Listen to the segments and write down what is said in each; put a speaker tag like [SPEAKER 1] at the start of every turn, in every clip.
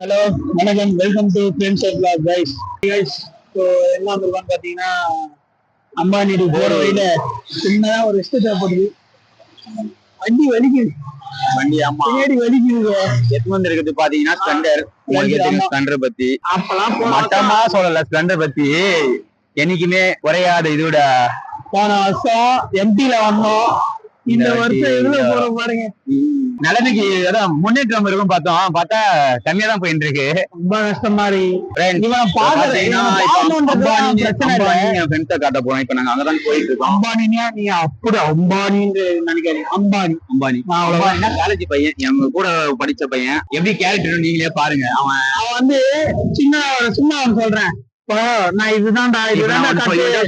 [SPEAKER 1] Hello வணக்கம், welcome to friends of log guys. So என்ன வந்திருக்கான்னு பார்த்தீங்கன்னா, அம்பானிக்கு போகிற வழியில சின்னதாக ஒரு ரெஸ்ட் தேவைப்படுது. வண்டி வலிக்குது,
[SPEAKER 2] வண்டி ஆமா
[SPEAKER 1] பின்னாடி வலிக்குது.
[SPEAKER 2] எத்தனை வந்து இருக்குது பாத்தீங்கன்னா ஸ்ப்ளெண்டர். ஸ்ப்ளெண்டர் பத்தி
[SPEAKER 1] அப்பெல்லாம்
[SPEAKER 2] மட்டமா சொல்லல, ஸ்ப்ளெண்டர் பத்தி என்னைக்குமே குறையாத இதோட.
[SPEAKER 1] போன வருஷம் எம்டில வந்தோம், இந்த வருஷம் எதுல போற பாருங்க.
[SPEAKER 2] நிலைமைக்கு அதான் முன்னேற்றம் இருக்கும் பார்த்தோம், பார்த்தா கம்மியா தான் போயிட்டு இருக்கு.
[SPEAKER 1] ரொம்ப கஷ்டம் மாதிரி.
[SPEAKER 2] காட்ட போறோம். இப்ப நாங்க அங்கதான் போயிட்டு இருக்கோம்.
[SPEAKER 1] அம்பானியா நீ அப்படி அம்பானின்னு நினைக்காதீங்க. அம்பானி
[SPEAKER 2] காலேஜ் பையன், எங்க கூட படிச்ச பையன். எப்படி கேரக்டர் நீங்களே பாருங்க. அவன்
[SPEAKER 1] வந்து சின்ன சொல்றேன், நான் இதுதான்டா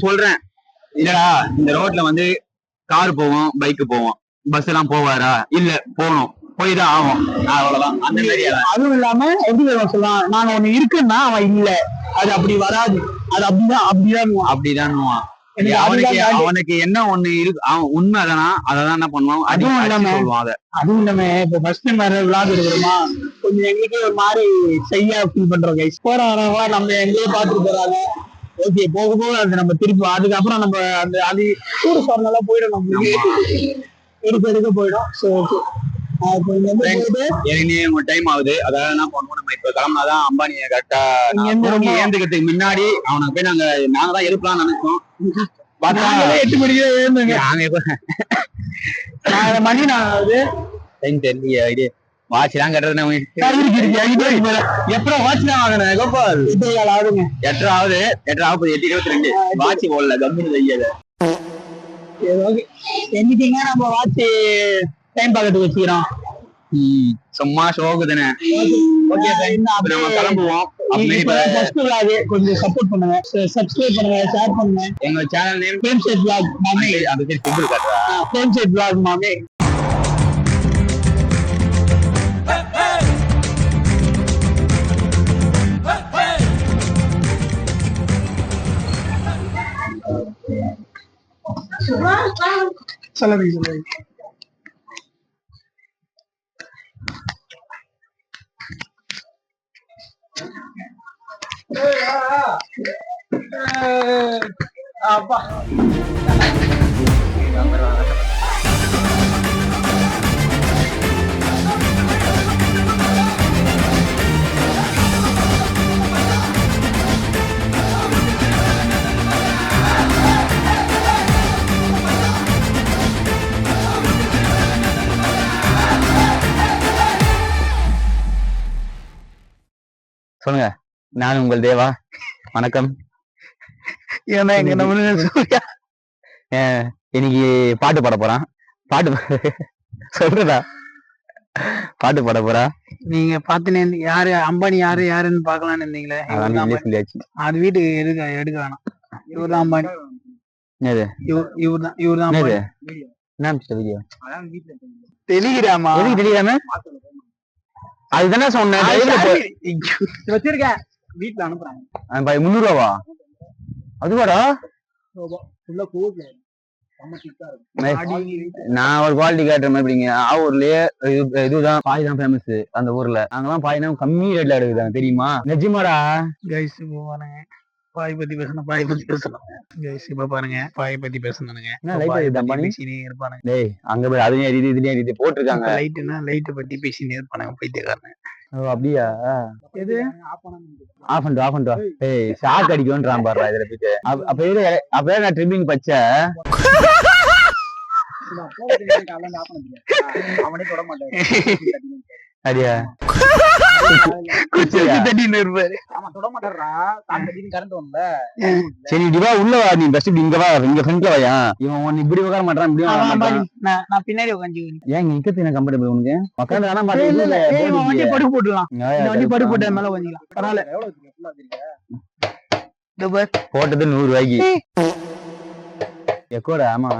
[SPEAKER 2] சொல்றேன். இல்லடா, இந்த ரோட்ல வந்து கார் போவோம், பைக் போவோம், பஸ் எல்லாம் போவாரா? இல்ல, போகணும், போய்தான் ஆகும், அவ்வளவுதான். அந்த மாதிரி
[SPEAKER 1] அதுவும் இல்லாம எப்படி சொல்லலாம், நாங்க ஒண்ணு இருக்குன்னா அவன் இல்ல, அது அப்படி வராது. அது அப்படிதான்
[SPEAKER 2] அவனுக்கு என்ன ஒண்ணு இருக்கு, அவன் உண்மை அதானா, அதான் என்ன பண்ணுவான். அதுவும்
[SPEAKER 1] இல்லாம இப்ப ஃபர்ஸ்ட் டைம் விளையாடு இருக்கிறோமா, கொஞ்சம் எங்களுக்கே ஒரு மாதிரி செய்யா ஃபீல் பண்றோம் கைஸ். போறவங்க நம்ம எங்கேயே பாத்துட்டு போறாங்க. ஓகே, போக போக அது நம்ம திருப்பி அதுக்கப்புறம் நம்ம அந்த அது டூரிஸ்ட் வரனால போயிடும், நம்மளுக்கு எடுக்க போயிடும். ஸோ ஓகே,
[SPEAKER 2] டைம் ஆகுது. அதாவது என்ன பண்ணுவோம், நம்ம இப்ப கிளம்புனாதான் அம்பானியை கரெக்டா ஏந்துக்கிறதுக்கு முன்னாடி அவனுக்கு போய் நாங்க தான் எழுப்பலாம்னு நினைச்சோம்.
[SPEAKER 1] 8 மணிக்கு எழுந்துங்க. மணி ஆகுது,
[SPEAKER 2] டைம் தெரியல. ஐடியா வாட்ச் எல்லாம் கட்டுறது
[SPEAKER 1] எப்பறம் வாட்ச் தான் வாங்கினேன் கோபால். 8 ஆகுதுங்க.
[SPEAKER 2] 8 ஆகுது, 8:22. வாட்ச் போடல, கம்மின்னு செய்யல.
[SPEAKER 1] என்னைக்குங்க நம்ம வாட்ச் டைம் பார்க்கறதுக்கு வச்சுக்கிறோம்,
[SPEAKER 2] சும்மா ஷோக்கு தானே. நம்ம கிளம்புவோம்.
[SPEAKER 1] கொஞ்சம் சப்போர்ட் பண்ணுங்க, சப்ஸ்கிரைப் பண்ணுங்க, ஷேர் பண்ணுங்க.
[SPEAKER 2] எங்க channel name
[SPEAKER 1] friends at vlog மாமே.
[SPEAKER 2] அது சிம்பிள் காட்டுறா,
[SPEAKER 1] ஃப்ரெண்ட்ஸ் அட் வ்ளாக் மாமே. சொல்லுங்க. அப்பா
[SPEAKER 2] சொல்லுங்க. நான் உங்கள் தேவா, வணக்கம். இன்னைக்கு பாட்டு பாட போறான். சொல்றதா பாட்டு பாட போறா.
[SPEAKER 1] நீங்க பாத்துனே யாரு அம்பானி யாருன்னு பாக்கலாம்னு இருந்தீங்களே,
[SPEAKER 2] சொல்லியாச்சு.
[SPEAKER 1] அது வீட்டுக்கு எடுக்க வேணாம். இவர்தான் அம்பானி. இவர்தான்
[SPEAKER 2] வீடியோ
[SPEAKER 1] டெலிகிராமா?
[SPEAKER 2] அதுதானே சொன்னேன்.
[SPEAKER 1] வச்சிருக்கேன், வீட்டுல அனுப்புறாங்க.
[SPEAKER 2] 300 ரூபாவா? அதுவாடா, நான் ஒரு குவாலிட்டி கேட்டுற மாதிரி. ஊர்லயே இதுதான் பாய் தான் ஃபேமஸ். அந்த ஊர்ல அங்கெல்லாம் பாய் கம்மி ரேட்ல எடுக்குதாங்க, தெரியுமா? நிஜமாடா
[SPEAKER 1] கைஸ். பாய் பத்தி பேசணும் கைஸ். இப்ப பாருங்க, பாய் பத்தி பேசணுங்க.
[SPEAKER 2] அங்க போய் அதுலயும் இதுலயும் போட்டிருக்காங்க.
[SPEAKER 1] லைட் பத்தி பேசினே இருப்பானுங்க பைத்தியக்காரங்க.
[SPEAKER 2] அப்படியா? எது ஆஃப் பண்ணிட்டு ஏய் ஷாக் அடிக்கும்ன்றான் பாரு இதுல போயிட்டு. அப்ப நான் ட்ரிப்பிங் பச்ச அவனே தொட மாட்டேன். அடியா சரி, வா உள்ள வா. நீ பஸ் இங்க வா, இங்க ஃப்ரண்ட்ல வாயா. இவன் இப்படி உட்கார மாட்டான், இப்படி
[SPEAKER 1] நான் பின்னாடி உட்காந்து.
[SPEAKER 2] ஏன் இங்க கம்ஃபர்டபிள் உனக்கு? உட்காந்து வேணா
[SPEAKER 1] வண்டி படுக்க போட்டுலாம், வண்டி படுக்க போட்டு மேல கொஞ்சம் பரவாயில்ல.
[SPEAKER 2] போட்டது 100 ரூபாய்க்கு. எக்கோடா? ஆமா.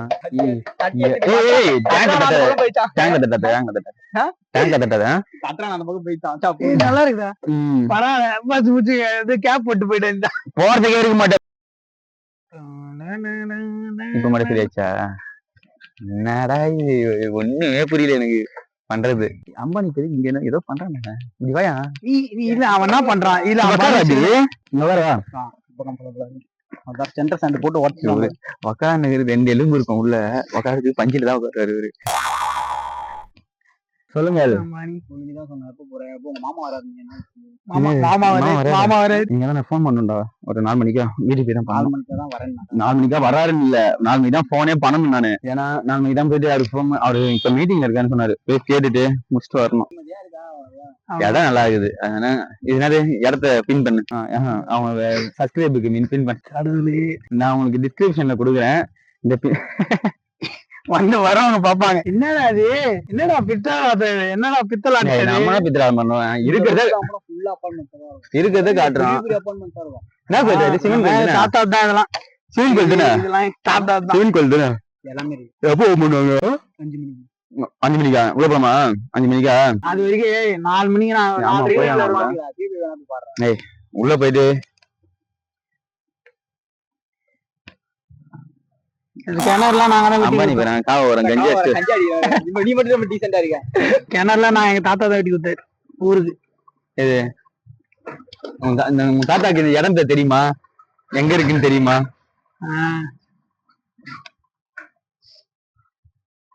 [SPEAKER 1] நல்லா இருக்குதா? பரவாயில்ல, கேப் போட்டு போயிட்டேன்.
[SPEAKER 2] போறதுக்கே இருக்க மாட்டேன். இப்ப மட்டும் சரியாச்சா? என்னடா இது ஒண்ணுமே புரியல எனக்கு. பண்றது அம்பானி பெரிய இங்க ஏதோ பண்றாங்க இங்க வாயா
[SPEAKER 1] இல்ல அவன் என்ன பண்றான் இல்ல
[SPEAKER 2] இங்க வரவா
[SPEAKER 1] சென்டர் சாண்ட் போட்டு உடச்சு
[SPEAKER 2] உக்காந்து 2 எலும்பு இருக்கும் உள்ள உக்காந்து பஞ்சில தான் உட்காரு அவரு. சொல்லுங்க நீங்க போன் பண்ணுண்டா ஒரு 4 மணிக்கா வீட்டுக்கு போய் தான் 4 மணிக்கா வராருன்னு இல்ல 4 மணிக்கு தான் போனே பண்ணணும் நானு. ஏன்னா 4 மணிக்கு தான் போயிட்டு அவருக்கு போன் அவரு இப்ப மீட்டிங்ல இருக்கான்னு சொன்னாரு போய் கேட்டுட்டு முடிச்சுட்டு வரணும். இடம் நல்லா இருக்குது அதனால இதனால இடத்த பின் பண்ணு அவங்க சப்ஸ்கிரைபுக்கு பின் பண்ணு. நான் உங்களுக்கு டிஸ்கிரிப்ஷன்ல கொடுக்குறேன் இந்த
[SPEAKER 1] வந்து வரவங்க பாப்பாங்க என்னடா அது என்னடா என்னடா பித்தலாட்டம்
[SPEAKER 2] நம்மளா பித்தலாட்டம் பண்ணுவேன் இருக்கிறத காட்டுறோம். என்ன போயிட்டு சிவன்
[SPEAKER 1] தாத்தா தான் இதெல்லாம்
[SPEAKER 2] சிவன் கோயில் தானே
[SPEAKER 1] தாத்தா தான்
[SPEAKER 2] சிவன் கோயில் தானே எப்போ ஓபன் பண்ணுவாங்க 5 மணிக்கா உள்ள போலாமா 5 மணிக்கா
[SPEAKER 1] அது வரைக்கும் 4 மணிக்கு
[SPEAKER 2] நான் உள்ள போயிட்டு
[SPEAKER 1] கிணறுலாம் கிணறுலாம் நான் எங்க தாத்தா தான் வெட்டி கொடுத்தாரு ஊருக்கு.
[SPEAKER 2] இது தாத்தாக்கு இந்த இடம் தெரியுமா எங்க இருக்குன்னு தெரியுமா?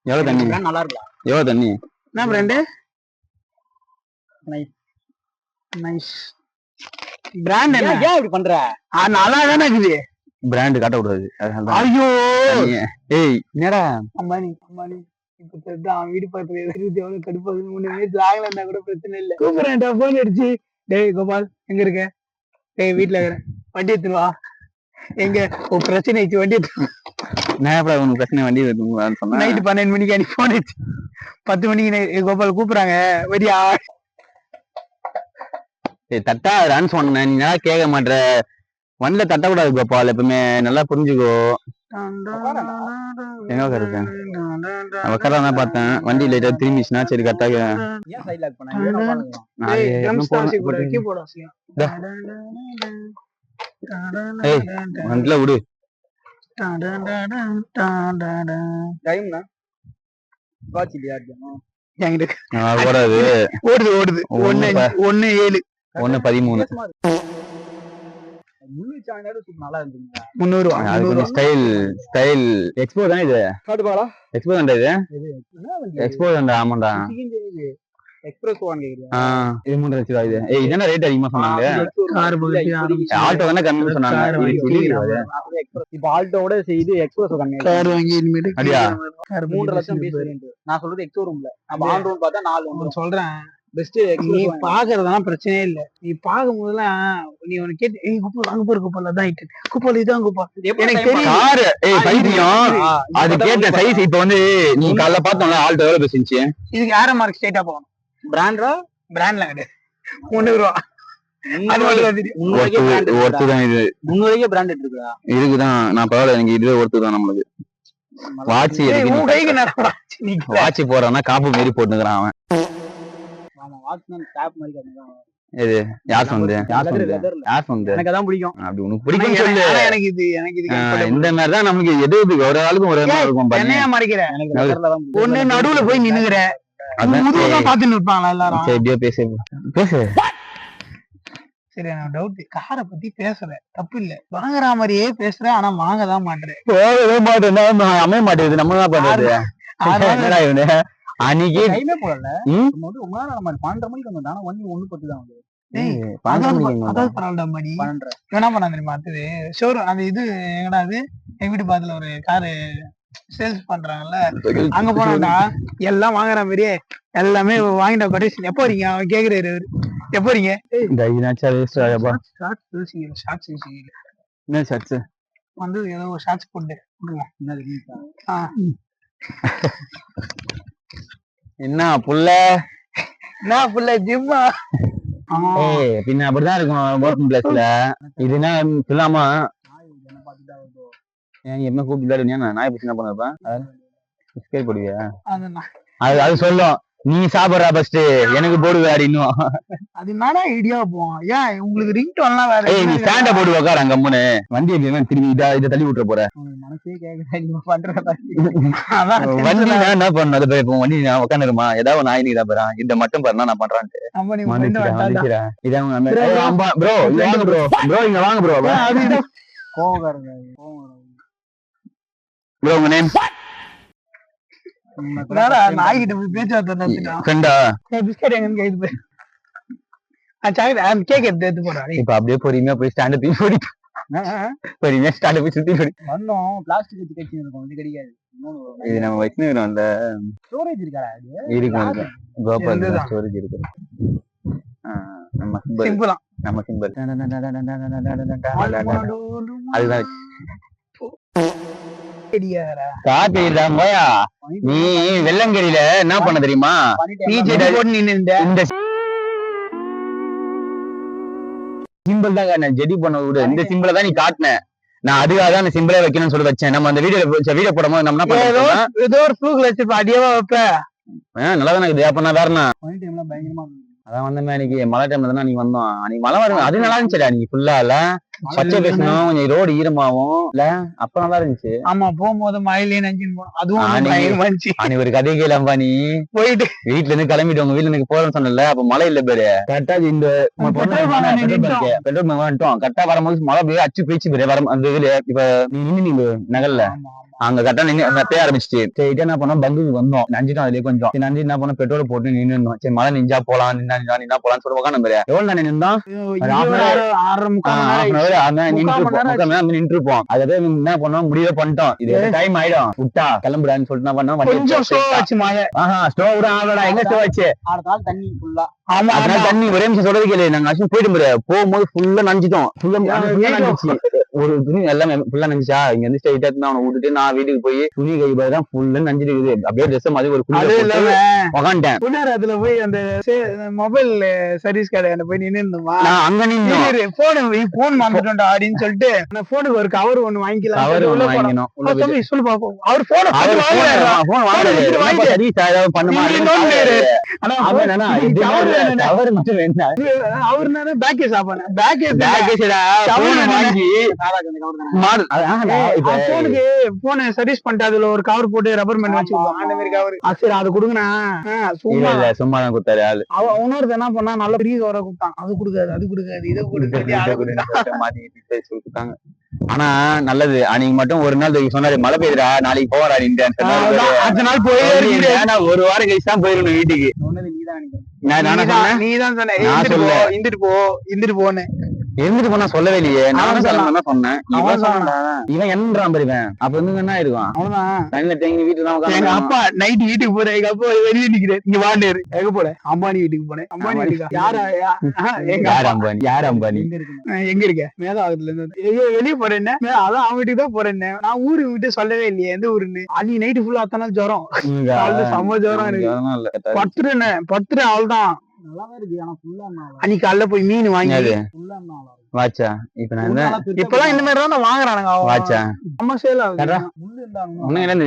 [SPEAKER 2] எவ்வளவு தண்ணி
[SPEAKER 1] நல்லா இருக்கலாம்
[SPEAKER 2] எவ்வளவு தண்ணி
[SPEAKER 1] என்ன பிராண்டு நைஸ் பிராண்ட் என்ன ஏன் இப்படி பண்ற நல்லா தானே இருக்குது
[SPEAKER 2] பிராண்ட் காட்ட கூடாது.
[SPEAKER 1] ஐயோ
[SPEAKER 2] ஏய் என்னடா
[SPEAKER 1] அம்பானி இப்ப தெரிஞ்சா அவன் வீடு பக்கத்துல எவ்வளவு கடுப்பாது 3 வயசுல ஆகல இருந்தா கூட பிரச்சனை இல்ல. கூப்பிடுறேன்டா போன் அடிச்சு டேய் கோபால் எங்க இருக்க டேய் வீட்டுல இருக்கிறேன் வண்டி எடுத்துருவா எங்க ஒரு பிரச்சனை ஆயிடுச்சு வண்டி எடுத்து
[SPEAKER 2] நான் எப்படா உனக்கு பிரச்சனை வண்டி சொன்னா
[SPEAKER 1] நைட்டு 12 மணிக்கு அன்னைக்கு போன் அடிச்சு 10 மணிக்கு கோபால் கூப்பிடுறாங்க வரியா
[SPEAKER 2] தட்டாதான்னு சொன்னேன் நீ நல்லா கேட்க மாட்டேற வண்டில தட்டக்கூடாது கோபால் எப்பவுமே நல்லா புரிஞ்சுக்கோ. எங்க இருக்கேன் உக்காரா பார்த்தேன் வண்டி லைட்டா திரும்பிச்சுன்னா சரி கரெக்டா வண்டில விடு ஓடாது
[SPEAKER 1] ஓடுது 1:07
[SPEAKER 2] 1:13
[SPEAKER 1] 300
[SPEAKER 2] ஸ்டைல் எக்ஸ்போ தானே இது எக்ஸ்போ தான்டா இது எக்ஸ்போ தான்டா ஆமாண்டா
[SPEAKER 1] எக்ஸ்பிரஸ் வாங்கிக்கிறேன்
[SPEAKER 2] இது 3 லட்சம் ரூபாய். இது ஏய் இதென்ன ரேட் அதிகமா சொன்னாங்க ஆல்டோ தானே கம்மி சொன்னாங்க
[SPEAKER 1] இப்ப ஆல்டோட இது எக்ஸ்பிரஸ் கம்மி கார் வாங்கி இனிமேட்டு
[SPEAKER 2] அப்படியா
[SPEAKER 1] 3 லட்சம் பேசுறேன் நான் சொல்றது எக்ஸ் ரூம்ல நம்ம ஆன் ரூம் பார்த்தா 4 சொல்றேன் பெஸ்ட் நீ பாக்குறதெல்லாம் பிரச்சனையே இல்ல நீ பாக்கும் போதெல்லாம் நீ உனக்கு கேட்டு குப்பல் அங்க போற குப்பல் தான் குப்பல் இதான் குப்பல் எனக்கு தெரியும்
[SPEAKER 2] கார் பைத்தியம் அது கேட்ட சைஸ் இப்ப வந்து நீ காலைல பார்த்தோம்ல ஆல்டோ எவ்வளவு பேசிச்சு
[SPEAKER 1] இதுக்கு ஆரம் மார்க் ஸ்ட்ரைட்டா போகணும் பிராண்ட்ல கிடையாது 300 ரூபா
[SPEAKER 2] ஒருத்துதான் இது
[SPEAKER 1] 300 பிராண்ட் இருக்குதா
[SPEAKER 2] இருக்குதான் நான் பரவாயில்ல எனக்கு இதுவே ஒருத்துதான் நம்மளுக்கு வாட்சி போறான்னா காப்பு மாரி போட்டுக்கிறான் அவன் இது யார் வந்து
[SPEAKER 1] எனக்கு அதான் பிடிக்கும்
[SPEAKER 2] அப்படி உனக்கு பிடிக்கும் சொல்லு
[SPEAKER 1] எனக்கு இது
[SPEAKER 2] இந்த மாதிரிதான் நமக்கு எது ஒரு ஆளுக்கும் ஒரு மாதிரி இருக்கும்
[SPEAKER 1] என்னையா மறைக்கிறேன் ஒண்ணு நடுவுல போய் நின்னுகிற பாத்துன்னு இருப்பாங்களா எல்லாரும்
[SPEAKER 2] எப்படியோ பேசு
[SPEAKER 1] சரி எனக்கு டவுட் காரை பத்தி பேசுறேன் தப்பு இல்ல வாங்குற மாதிரியே பேசுறேன் ஆனா வாங்கதான் மாட்டேன்
[SPEAKER 2] அமைய மாட்டேங்குது நம்ம தான் பண்றது அன்னைக்கு
[SPEAKER 1] டைமே போடல நம்ம 12 மணிக்கு வந்தோம் 1:10 தான் வந்து என்ன பண்ண தெரியுமா அடுத்தது ஷோரூம் அந்த இது எங்கடா அது எங்க வீட்டு பாத்துல ஒரு காரு சேல்ஸ் பண்றாங்கல்ல அங்க போனா எல்லாம் வாங்குற மாதிரியே எல்லாமே வாங்கிட்ட கொட்டேஷன் எப்போ வரீங்க அவன் கேக்குறாரு எப்போ வரீங்க வந்து ஏதோ ஒரு ஷார்ட்ஸ் போட்டு
[SPEAKER 2] என்ன புள்ள
[SPEAKER 1] ஜிம்மா
[SPEAKER 2] பின்ன அப்படிதான் இருக்கும் ஒர்க்கிங் பிளேஸ்ல இதுனா சொல்லாமா என்ன கூப்பிட்டு நாய் பத்தி என்ன பண்ணப்பேன் போடுவியா அது சொல்லும் நீ சாப்பிடுறா ஃபர்ஸ்ட் எனக்கு போடு வேற இன்னும்.
[SPEAKER 1] அது என்னடா ஐடியா போவோம் ஏன் உங்களுக்கு ரிங் டோன்லாம் வேற
[SPEAKER 2] ஏய் நீ ஸ்டாண்ட போடு உட்கார அங்க அம்மனு வண்டி எப்படின்னா திரும்பி இதை தள்ளி விட்டுற போற.
[SPEAKER 1] மனசே கேக்குதா நீங்க பண்றத அதான்
[SPEAKER 2] வண்டி நான் என்ன பண்ணணும் அது இப்போ வண்டி நான் உட்காந்துருமா ஏதாவது ஒரு நாய் நீதான் போறான் இந்த மட்டும் பாரு நான் பண்றான்ட்டு
[SPEAKER 1] நம்ம நீ ஃப்ரெண்ட் வந்தாடா
[SPEAKER 2] இதான் ப்ரோ இங்க வாங்க ப்ரோ இங்க வாங்க ப்ரோ
[SPEAKER 1] கோவக்காரங்க
[SPEAKER 2] ப்ரோ உங்க நேம்
[SPEAKER 1] என்னடா நாய் கிட்ட போய் பேச்சுவார்த்தை நடத்திட்டான்
[SPEAKER 2] ஃப்ரெண்டா
[SPEAKER 1] பிஸ்கட் எங்கன்னு கேக்குது சாக்லேட் கேக் எடுத்து போறா
[SPEAKER 2] இப்ப அப்படியே பொறுமையா போய் ஸ்டாண்ட் போய் போடி பொறுமையா ஸ்டாண்ட் போய் சுத்தி போடி
[SPEAKER 1] வந்தோம் பிளாஸ்டிக் வச்சு கட்டி இருக்கும் இது கிடைக்காது
[SPEAKER 2] இது நம்ம வச்சுக்கிறோம் அந்த
[SPEAKER 1] ஸ்டோரேஜ் இருக்கா
[SPEAKER 2] இருக்கு கோபால் ஸ்டோரேஜ் இருக்கு நம்ம சிம்பிள்
[SPEAKER 1] சிம்பிளா
[SPEAKER 2] நம்ம சிம்பிள் அதுதான் காப்பீடுதான் போயா. நீ வெள்ளங்கரியில என்ன பண்ண தெரியுமா இந்த சிம்பிள் தான் ஜெடி பண்ண விடு இந்த சிம்பிளை தான் நீ காட்டின நான் அதுக்காக தான் அந்த சிம்பிளை வைக்கணும்னு சொல்லி வச்சேன். நம்ம அந்த வீடியோ போடும்போது நம்ம என்ன பண்ணோம்
[SPEAKER 1] ஏதோ ஒரு ஃப்ளூக்ல வச்சு அடியாவா வைப்ப
[SPEAKER 2] நல்லா தானே இருக்குது அப்ப நான் வேறனா
[SPEAKER 1] பயங்கரமா
[SPEAKER 2] அதான் வந்தமே அன்னைக்கு மழை டைம்ல தானே நீ வந்தோம் அன்னைக்கு மழை வரும் அது நல்லா இருந்துச்சுடா நீ ஃபுல்லா இல்ல பச்சை பேசணும் கொஞ்சம் ரோடு ஈரமாவும் இல்ல அப்ப நல்லா இருந்துச்சு.
[SPEAKER 1] ஆமா போகும்போது மழையிலே நஞ்சின்னு போனோம் அதுவும்
[SPEAKER 2] நீ ஒரு கதை கேளம்பா நீ போயிட்டு வீட்டுல இருந்து கிளம்பிட்டு உங்க வீட்டுல இருந்து போறேன்னு சொன்னல அப்ப மழை இல்ல பேரு கரெக்டா இந்த பெட்ரோல் வந்துட்டோம் கரெக்டா வரும்போது மழை போய் அச்சு போயிடுச்சு பேரு வர அந்த இதுல இப்ப நீ நீங்க நகல்ல அங்க கரெக்டா நின்று பேய ஆரம்பிச்சிச்சு. சரி என்ன பண்ணோம் பங்குக்கு வந்தோம் நஞ்சிட்டோம் அதுலயே கொஞ்சம் நஞ்சு என்ன பண்ணோம் பெட்ரோல் போட்டு நின்று இருந்தோம். சரி மழை நிஞ்சா போலாம் நின்னா போலான்னு சொல்லி உட்காந்து நம்பரு எவ்வளவு நேரம் நின்றோம் நின்று இருப்போம். அதே என்ன பண்ணோம் முடிவே பண்ணிட்டோம் இது டைம் ஆயிடும் விட்டா கிளம்புடான்னு சொல்லிட்டு என்ன பண்ணோம் ஸ்டோ விட ஆகலடா எங்க ஸ்டோ ஆச்சு
[SPEAKER 1] தண்ணி ஃபுல்லா
[SPEAKER 2] தண்ணி ஒரே நிமிஷம் சொல்றது கேளு நாங்க அசும் போயிட்டு முடியாது போகும்போது ஃபுல்லா நஞ்சிட்டோம் ஒரு துணி எல்லாமே ஃபுல்லா நஞ்சிச்சா இங்க இருந்து ஸ்ட்ரைட்டா அவனை விட்டுட்டு நான் வீட்டுக்கு போய் துணி கை தான் ஃபுல்லா நஞ்சிட்டு இருக்குது அப்படியே ட்ரெஸ் மாதிரி ஒரு
[SPEAKER 1] உட்காந்துட்டேன். அதுல போய் அந்த மொபைல் சர்வீஸ் கடை போய் நின்னுமா அங்க நின்று போன் வாங்கிட்டோம்டா அப்படின்னு சொல்லிட்டு அந்த போனுக்கு ஒரு கவர் ஒண்ணு வாங்கிக்கலாம் சொல்லு பாப்போம் அவர் போன் அவரு பேக்கே சாப்பாடு போன சர்வீஸ் பண்ணிட்டு அதுல ஒரு கவர் போட்டு ரப்பர் பேண்ட் வச்சுருவோம் அந்த மாதிரி கவர் சரி அது கொடுங்கண்ணா
[SPEAKER 2] சும்மா தான் கொடுத்தாரு ஆளு
[SPEAKER 1] இன்னொருத்த என்ன பண்ணா நல்ல பெரிய கவரை கொடுத்தான் அது கொடுக்காது இதை
[SPEAKER 2] கொடுத்தாங்க. ஆனா நல்லது அன்னைக்கு மட்டும் ஒரு நாள் சொன்னாரு மழை பெய்யுறா நாளைக்கு போவாரா அடுத்த நாள் போய் ஒரு வாரம் கழிச்சு தான் போயிருக்கணும் வீட்டுக்கு.
[SPEAKER 1] நீதான் சொன்ன இருந்துட்டு போன்னு
[SPEAKER 2] இருந்துட்டு போனா சொல்லவே இல்லையே நானும் சொன்னேன் இவன் என்னன்றான் பெரியவன் அப்ப வந்து என்ன ஆயிருக்கும் அவ்வளவுதான் வீட்டுல
[SPEAKER 1] எங்க அப்பா நைட் வீட்டுக்கு போறேன் எங்க அப்பா வெளியே நிக்கிறேன் இங்க வாண்டேரு எங்க போறேன் அம்பானி வீட்டுக்கு போனேன் அம்பானி வீட்டுக்கு
[SPEAKER 2] யார் அம்பானி
[SPEAKER 1] எங்க இருக்க மேதாவதுல இருந்து வெளியே போறேன் அதான் அவன் வீட்டுக்கு தான் போறேன் நான் ஊரு விட்டு சொல்லவே இல்லையே எந்த ஊருன்னு அன்னைக்கு நைட்டு ஃபுல்லா அத்தனை ஜுரம் செம்ம ஜுரம் இருக்கு பத்துறேன் அவ்வளவுதான் நல்லாவே இருக்கு ஆனா ஃபுல்லா அன்னைக்கு காலைல போய் மீன் வாங்கி
[SPEAKER 2] வாச்சா இப்ப நான்
[SPEAKER 1] இப்பெல்லாம் இந்த மாதிரி தான் வாங்குறானுங்க
[SPEAKER 2] வாச்சா
[SPEAKER 1] நம்ம சேல் ஆகுது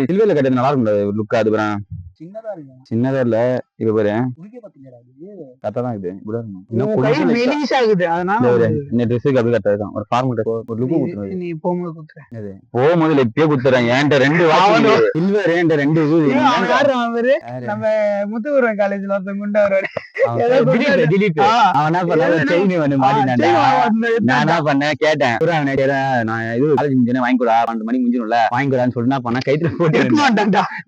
[SPEAKER 2] சில்வேல கட்டது நல்லா இருக்கும் லுக் அது சின்னதா இல்ல இப்ப பாரு கரெக்டாதான் இது ஒரு ஃபார்மல் ஒரு லுக் போகும்போது இப்பயே குடுத்துறேன் என்கிட்ட ரெண்டு
[SPEAKER 1] நம்ம முத்துக்குருவன் காலேஜ்ல ஒருத்தன் குண்டா
[SPEAKER 2] நான் என்ன பண்ணேன் கேட்டேன் நான் இது காலேஜ் முடிஞ்சேன் வாங்கிக்கூடா 12 மணிக்கு முடிஞ்சணும்ல வாங்கிக்கூடான்னு சொல்லி என்ன பண்ண கைத்துல போட்டு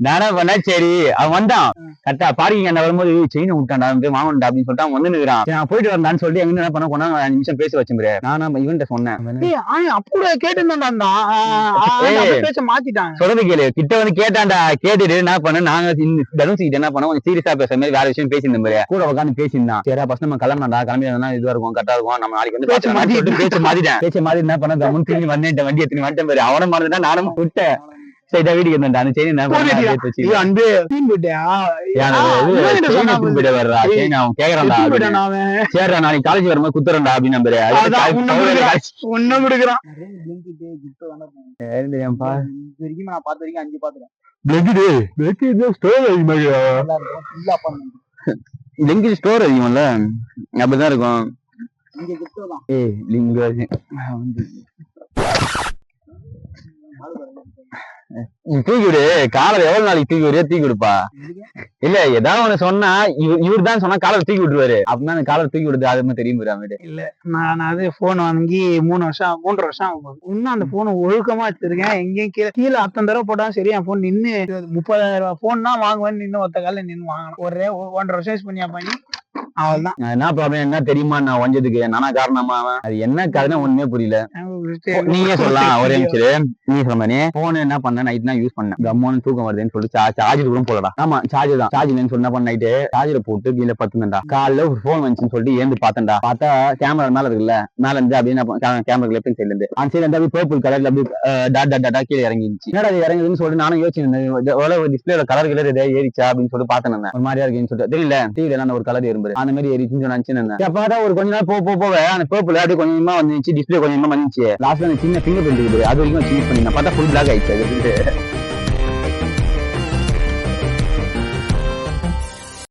[SPEAKER 2] நானா பண்ணேன் சரி அவன் வந்தான் கரெக்டா பார்க்கிங் என்ன வரும்போது செயினை விட்டான்டா வாங்கண்டா அப்படின்னு சொல்லிட்டு அவன் வந்து நிற்கிறான் நான் போயிட்டு வந்தான்னு சொல்லி எங்க என்ன பண்ண போனா 5 நிமிஷம் பேச வச்சுக்கிறேன் நான் இவன்ட்ட சொன்னேன்
[SPEAKER 1] அப்போ கேட்டுருந்தான்டா பேச மாத்திட்டான்
[SPEAKER 2] சொல்றது கேளு கிட்ட வந்து கேட்டான்டா கேட்டுட்டு என்ன பண்ண நாங்க தனுசிக்கிட்ட என்ன பண்ண கொஞ்சம் சீரியஸா பேசுற மாதிரி வேற விஷயம் பேசியிருந்த மாதிரி கூட உட்காந்து பேசியிருந்தான் சரி ஃபர்ஸ்ட் நம்ம கிளம்பினா கிளம்பி இதுவா இருக்கும் கரெக்டா இருக்கும் நம்ம நாளைக்கு வந்து பேச்ச மாத்திட்டேன் பேச்ச மாதிரி என்ன பண்ண முன் திரும்பி வந்தேன் வண்டி எடுத்துன்னு வந்துட்டேன் அவனும் மறந்துட்டா நானும் விட்டேன் சைடா வீட்டுக்கு வந்தேன்டா அந்த செயின்
[SPEAKER 1] அன்பு போயிட்டியா
[SPEAKER 2] வர்றா செயின் அவன் கேக்குறான்டா சரிடா நாளைக்கு காலேஜ் வரும்போது குத்துறேன்டா அப்படின்னு நம்பரு
[SPEAKER 1] ஒன்னும் கொடுக்குறான்
[SPEAKER 2] தெரியும்பா
[SPEAKER 1] வரைக்கும் நான் பார்த்த வரைக்கும் 5 பாத்துறேன்
[SPEAKER 2] ஸ்டோர் அதிகம்ல அப்படிதான் இருக்கும் தூக்கி விடு காலர் எவ்வளவு நாளைக்கு தூக்கி விடுறியா தூக்கி விடுப்பா இல்ல ஏதாவது ஒண்ணு சொன்னா இவரு தான் சொன்னா காலர் தூக்கி விட்டுருவாரு அப்படின்னா காலர் தூக்கி விடுது அது மாதிரி தெரியும் போயிடாம
[SPEAKER 1] இல்ல நான் அது போன் வாங்கி 3 வருஷம் ஆகும் இன்னும் அந்த போனை ஒழுக்கமா வச்சிருக்கேன் எங்கேயும் கீழே அத்தனை தடவை போட்டா சரி என் போன் நின்னு 30,000 ரூபாய் போன் தான் வாங்குவேன்னு நின்று ஒத்த கால நின்று வாங்கணும் 1.5 வருஷம் யூஸ் பண்ணியா பண்ணி அவள்தான்
[SPEAKER 2] என்ன ப்ராப்ளம் என்ன தெரியுமா நான் வந்ததுக்கு நானா காரணமா அது என்ன கதைன்னு ஒண்ணுமே புரியல நீங்க சொல்லலாம் ஒரே நிமிஷம் நீ சொல்ல மாதிரி போன் என்ன பண்ண நைட் தான் யூஸ் பண்ணேன் கம்மோன்னு தூக்கம் வருதுன்னு சொல்லி சார்ஜர் கூட போடலாம் ஆமா சார்ஜர் தான் சார்ஜ் இல்லைன்னு சொன்ன பண்ண நைட்டு சார்ஜரை போட்டு கீழே பத்துனேன்டா காலைல ஒரு போன் வந்துச்சுன்னு சொல்லிட்டு ஏந்து பார்த்தேன்டா பார்த்தா கேமரா மேல இருக்குல்ல மேல இருந்து அப்படின்னு கேமரா லெஃப்ட் சைட்ல இருந்து அந்த சைட்ல இருந்து அப்படியே பர்பிள் கலர்ல அப்படியே டாட்டா கீழே இறங்கிச்சு என்னடா அது இறங்குதுன்னு சொல்லிட்டு நானும் யோசிச்சிருந்தேன் டிஸ்பிளேல கலர் ஏதாவது ஏறிச்சா அப்படின்னு சொல்லிட்டு பார்த்தேன் ஒரு மாதிரியா இருக்குன்னு சொல்லிட்டு தெரியல டிவில ஒரு கலர் இருந்தது அந்த மாதிரி எரிச்சுன்னு நினைச்சு பார்த்தா ஒரு கொஞ்ச நாள் போக அந்த பர்பிள் அப்படியே கொஞ்சமா வந்துச்சு டிஸ்பிளே கொஞ்சமா வந்துச்சு லாஸ்ட்ல சின்ன ஃபிங்கர் பிரிண்ட் இருக்குது அது வரைக்கும் சூஸ் பண்ணி பார்த்தா ஃபுல் பிளாக் ஆயிடுச்சு அது